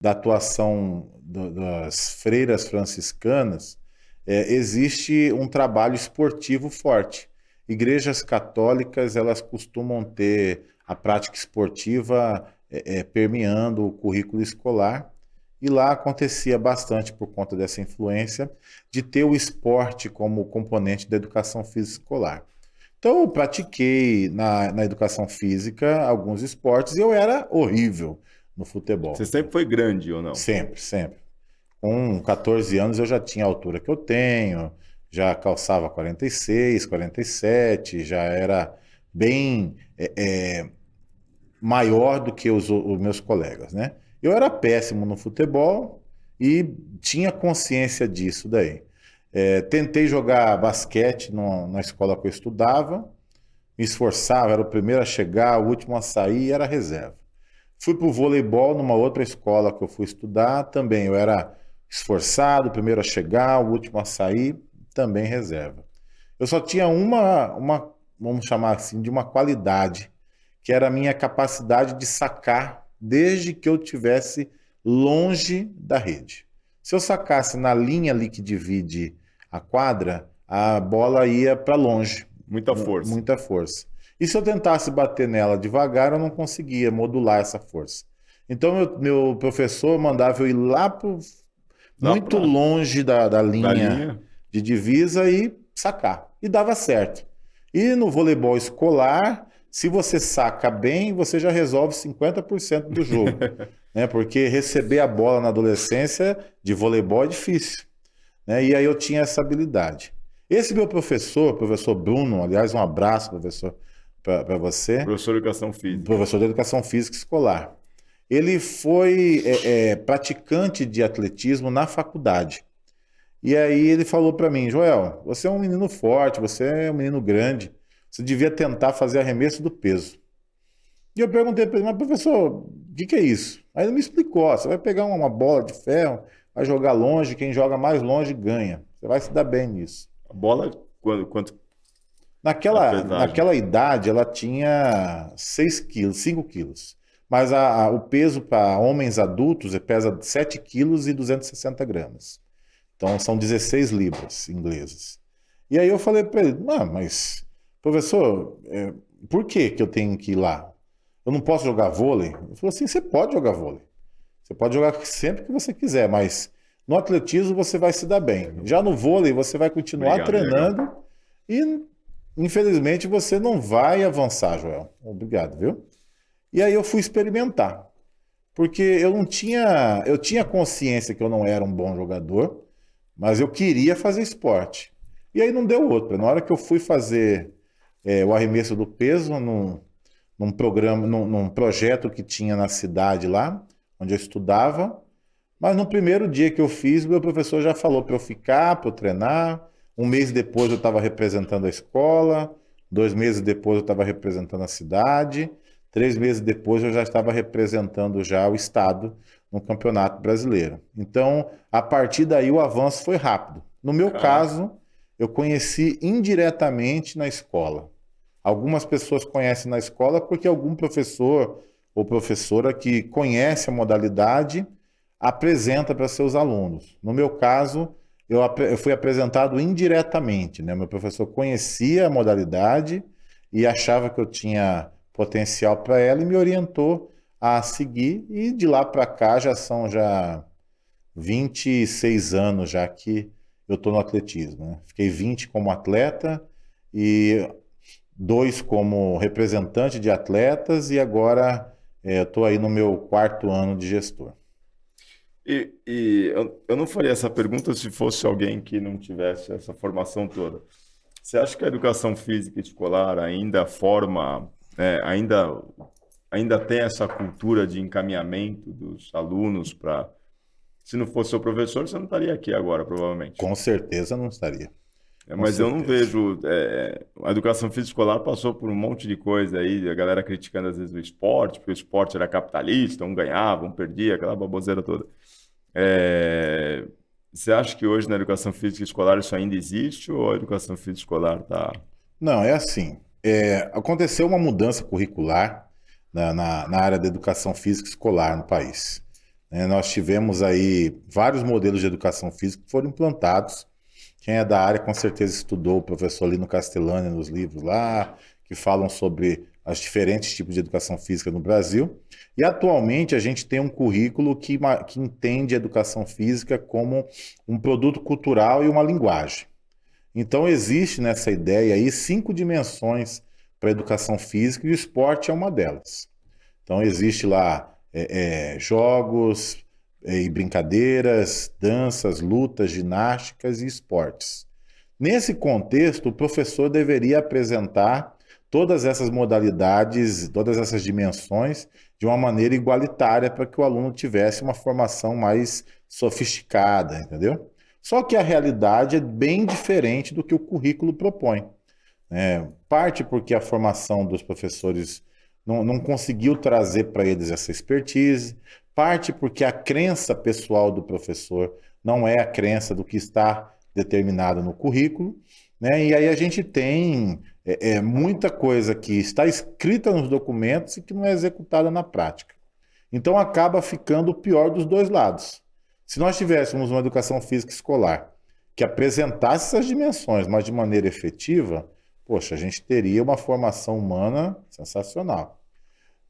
da atuação das freiras franciscanas, existe um trabalho esportivo forte. Igrejas católicas, elas costumam ter a prática esportiva permeando o currículo escolar, e lá acontecia bastante por conta dessa influência de ter o esporte como componente da educação física escolar. Então, eu pratiquei na educação física alguns esportes e eu era horrível no Você futebol. sempre foi grande ou não? Sempre, sempre. Com 14 anos eu já tinha a altura que eu tenho, já calçava 46, 47, já era bem maior do que os meus colegas, né? Eu era péssimo no futebol e tinha consciência disso daí. Tentei jogar basquete na escola que eu estudava, me esforçava, era o primeiro a chegar, o último a sair e era reserva. Fui para o voleibol numa outra escola que eu fui estudar, também eu era esforçado, o primeiro a chegar, o último a sair, também reserva. Eu só tinha vamos chamar assim, de uma qualidade, que era a minha capacidade de sacar desde que eu tivesse longe da rede. Se eu sacasse na linha ali que divide a quadra, a bola ia para longe, Muita força. muita força. E se eu tentasse bater nela devagar, eu não conseguia modular essa força. Então, meu professor mandava eu ir lá Lá muito longe da da linha linha. de divisa e sacar. E dava certo. E no voleibol escolar, se você saca bem, você já resolve 50% do jogo. Né? Porque receber a bola na adolescência de voleibol é difícil. Né? E aí eu tinha essa habilidade. Esse meu professor, professor Bruno, aliás, um abraço, professor, para você, Professor de educação física. professor de educação física escolar. Ele foi praticante de atletismo na faculdade. E aí ele falou para mim, Joel, você é um menino forte, você é um menino grande, você devia tentar fazer arremesso do peso. E eu perguntei para ele, mas professor, o que é isso? Aí ele me explicou, ó, você vai pegar uma bola de ferro, vai jogar longe, quem joga mais longe ganha. Você vai se dar bem nisso. A bola, quanto a pesagem? Naquela idade, ela tinha 6 quilos, 5 quilos. Mas o peso para homens adultos pesa 7 quilos e 260 gramas. Então, são 16 libras inglesas. E aí eu falei para ele, mas, professor, por que eu tenho que ir lá? Eu não posso jogar vôlei? Ele falou assim, você pode jogar vôlei. Você pode jogar sempre que você quiser, mas no atletismo você vai se dar bem. Já no vôlei você vai continuar Obrigado, legal. treinando e, infelizmente, você não vai avançar, Joel. Obrigado, viu? E aí eu fui experimentar, porque eu tinha consciência que eu não era um bom jogador, mas eu queria fazer esporte. E aí não deu outra. Na hora que eu fui fazer o arremesso do peso num programa, num projeto que tinha na cidade lá, onde eu estudava, mas no primeiro dia que eu fiz, meu professor já falou para eu ficar, para eu treinar. Um mês depois eu estava representando a escola, 2 meses depois eu estava representando a cidade, 3 meses depois eu já estava representando já o estado no Campeonato Brasileiro. Então, a partir daí o avanço foi rápido. No meu Caraca. caso, eu conheci indiretamente na escola. Algumas pessoas conhecem na escola porque algum professor ou professora que conhece a modalidade apresenta para seus alunos. No meu caso, eu fui apresentado indiretamente, né? Meu professor conhecia a modalidade e achava que eu tinha potencial para ela e me orientou a seguir. E de lá para cá já são já 26 anos já que eu estou no atletismo, né? Fiquei 20 como atleta e 2 como representante de atletas e agora eu estou aí no meu 4º ano de gestor. Eu não faria essa pergunta se fosse alguém que não tivesse essa formação toda. Você acha que a educação física escolar ainda forma, ainda tem essa cultura de encaminhamento dos alunos para... Se não fosse seu professor, você não estaria aqui agora, provavelmente. Com certeza não estaria. Com Mas eu não certeza. vejo. A educação física escolar passou por um monte de coisa aí, a galera criticando às vezes o esporte, porque o esporte era capitalista, um ganhava, um perdia, aquela baboseira toda. É, Você acha que hoje na educação física escolar isso ainda existe ou a educação física escolar está. Não, é assim. Aconteceu uma mudança curricular na área da educação física escolar no país. né? Nós tivemos aí vários modelos de educação física que foram implantados. Quem é da área com certeza estudou o professor Lino Castellani nos livros lá, que falam sobre os diferentes tipos de educação física no Brasil. E atualmente a gente tem um currículo que entende a educação física como um produto cultural e uma linguagem. Então existe nessa ideia aí 5 dimensões para a educação física e o esporte é uma delas. Então existe lá jogos e brincadeiras, danças, lutas, ginásticas e esportes. Nesse contexto, o professor deveria apresentar todas essas modalidades, todas essas dimensões de uma maneira igualitária para que o aluno tivesse uma formação mais sofisticada, entendeu? Só que a realidade é bem diferente do que o currículo propõe. Parte porque a formação dos professores não conseguiu trazer para eles essa expertise, parte porque a crença pessoal do professor não é a crença do que está determinado no currículo, né? E aí a gente tem muita coisa que está escrita nos documentos e que não é executada na prática. Então acaba ficando o pior dos dois lados. Se nós tivéssemos uma educação física escolar que apresentasse essas dimensões, mas de maneira efetiva, poxa, a gente teria uma formação humana sensacional.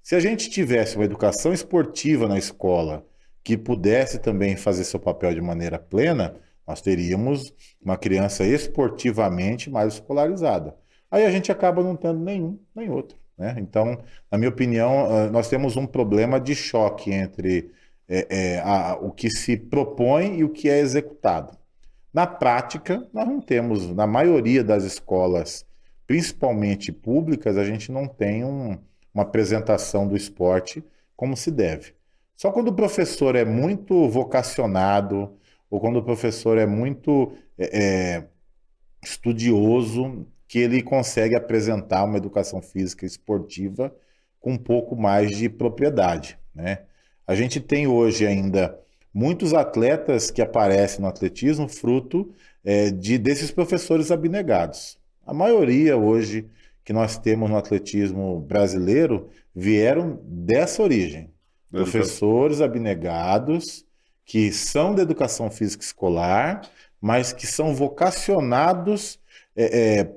Se a gente tivesse uma educação esportiva na escola que pudesse também fazer seu papel de maneira plena, nós teríamos uma criança esportivamente mais escolarizada. Aí a gente acaba não tendo nenhum, nem outro, né? Então, na minha opinião, nós temos um problema de choque entre o que se propõe e o que é executado. Na prática, nós não temos, na maioria das escolas, principalmente públicas, a gente não tem uma apresentação do esporte como se deve. Só quando o professor é muito vocacionado ou quando o professor é muito estudioso, que ele consegue apresentar uma educação física esportiva com um pouco mais de propriedade, né? A gente tem hoje ainda muitos atletas que aparecem no atletismo fruto desses professores abnegados. A maioria hoje que nós temos no atletismo brasileiro vieram dessa origem. Professores abnegados que são da educação física escolar, mas que são vocacionados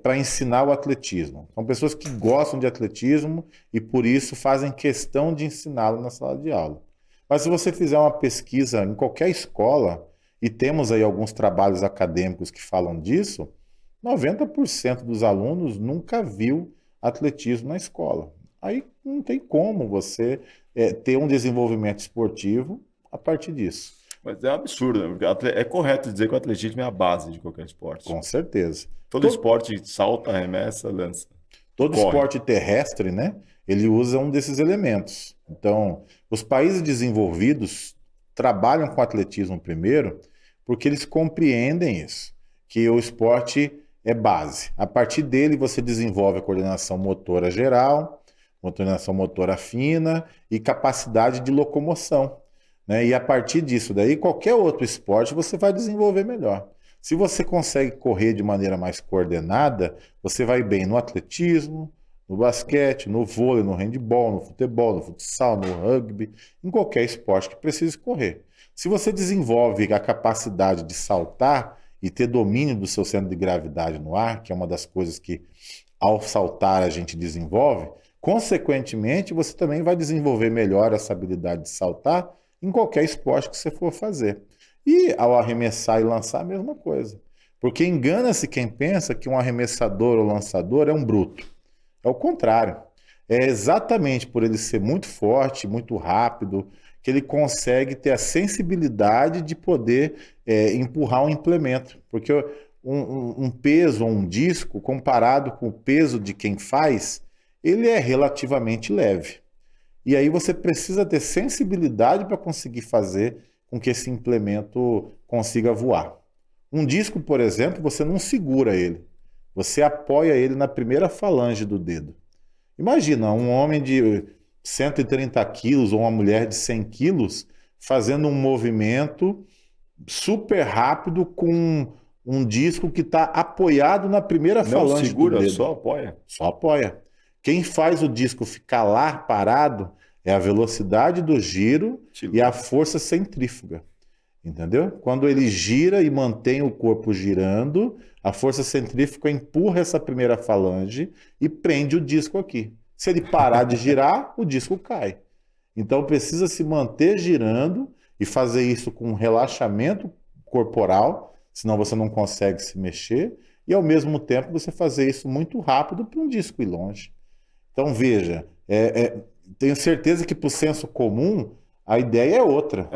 para ensinar o atletismo. São pessoas que gostam de atletismo e por isso fazem questão de ensiná-lo na sala de aula. Mas se você fizer uma pesquisa em qualquer escola, e temos aí alguns trabalhos acadêmicos que falam disso, 90% dos alunos nunca viu atletismo na escola. Aí não tem como você ter um desenvolvimento esportivo a partir disso. Mas é um absurdo, né? Porque é correto dizer que o atletismo é a base de qualquer esporte. Com certeza. Todo esporte salta, arremessa, lança. Todo esporte terrestre, né? Ele usa um desses elementos. Então, os países desenvolvidos trabalham com atletismo primeiro porque eles compreendem isso, que o esporte é base. A partir dele você desenvolve a coordenação motora geral, coordenação motora fina e capacidade de locomoção, né? E a partir disso daí, qualquer outro esporte você vai desenvolver melhor. Se você consegue correr de maneira mais coordenada, você vai bem no atletismo, no basquete, no vôlei, no handebol, no futebol, no futsal, no rugby, em qualquer esporte que precise correr. Se você desenvolve a capacidade de saltar e ter domínio do seu centro de gravidade no ar, que é uma das coisas que ao saltar a gente desenvolve, consequentemente você também vai desenvolver melhor essa habilidade de saltar em qualquer esporte que você for fazer. E ao arremessar e lançar, a mesma coisa. Porque engana-se quem pensa que um arremessador ou lançador é um bruto. É o contrário. É exatamente por ele ser muito forte, muito rápido, que ele consegue ter a sensibilidade de poder empurrar um implemento. Porque um peso ou um disco, comparado com o peso de quem faz, ele é relativamente leve. E aí você precisa ter sensibilidade para conseguir fazer com que esse implemento consiga voar. Um disco, por exemplo, você não segura ele. Você apoia ele na primeira falange do dedo. Imagina um homem de 130 quilos ou uma mulher de 100 quilos fazendo um movimento super rápido com um disco que está apoiado na primeira falange do dedo. Não segura, só apoia. Só apoia. Quem faz o disco ficar lá parado É a velocidade do giro e a força centrífuga. Entendeu? Quando ele gira e mantém o corpo girando, a força centrífuga empurra essa primeira falange e prende o disco aqui. Se ele parar de girar, o disco cai. Então precisa se manter girando e fazer isso com relaxamento corporal, senão você não consegue se mexer, e ao mesmo tempo você fazer isso muito rápido para um disco ir longe. Então veja, tenho certeza que para o senso comum a ideia é outra.